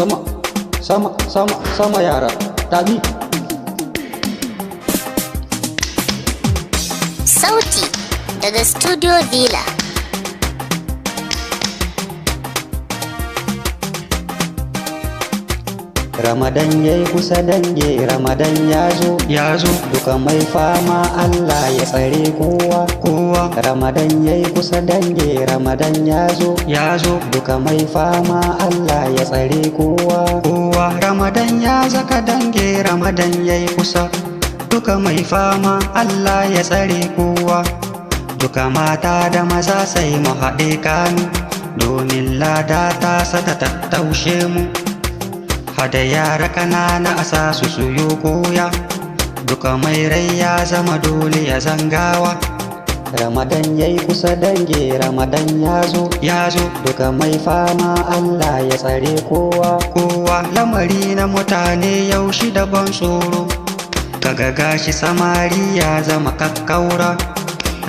sama sama sama sama yara tabi. Sauti daga Studio Villa. Ramadan yayi kusa dange, Ramadan ya zo duka mai fama Allah ya tsare kowa. Ramadan yayi kusa dange, Ramadan ya zo duka mai fama Allah ya tsare kowa. Ramadan ya zaka dange, Ramadan yayi kusa duka mai fama Allah ya tsare kowa. Duka mata da maza sai mu haɗe kanu, domin lada ta sata tattaushe mu. Hada yara ƙanana a sa su suyo koya, duka mai rai ya zama dole ya zangawa. Ramadan yayi kusa dange, Ramadan ya zo duka mai fama Allah ya tsare kowa. Lamari na mutane yau shi da ban tsoro, kaga gashi samari ya zama kakkaura.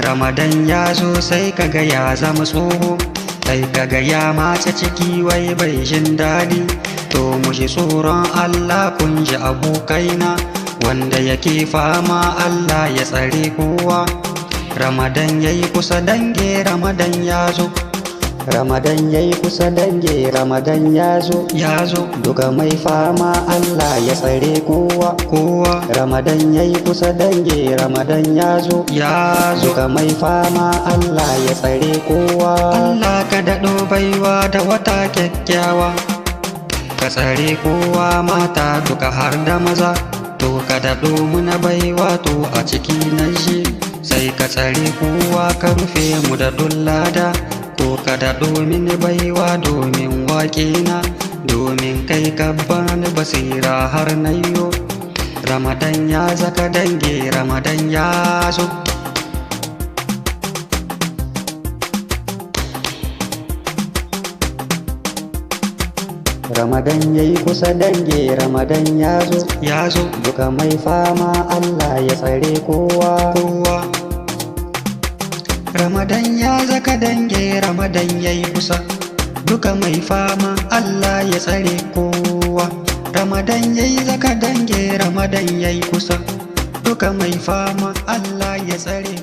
Ramadan ya zo sai kaga ya zama tsoho, sai kaga ya mace ciki wai bai jin daɗi. To mu ji tsoron Allah kun ji abokaina, wanda yake fama Allah ya tsare kowa. Ramadan yayi kusa dange, Ramadan ya zo. Ramadan yayi kusa dange, Ramadan ya zo duka mai fama Allah ya tsare kowa. Ramadan yayi kusa dange, Ramadan ya zo duka mai fama Allah ya tsare kowa. Allah ka daɗo baiwa da wata kyakkyawa, ka tsare kowa mata duka har da maza. To ka daɗo muna baiwa to a ciki na shi, sai ka tsare kowa ka rufe mu da dullada. Ko ka daɗo mini baiwa domin waƙena, domin kai ka bani basira har na yo. Ramadan ya zaka dange, Ramadan ya zo. Ramadan yayi kusa dange, Ramadan ya zo duka mai fama Allah ya tsare kowa. Ramadan ya zaka dange, Ramadan yayi kusa duka mai fama Allah ya tsare kowa. Ramadan yayi zaka dange, Ramadan yayi kusa duka mai fama Allah ya tsare.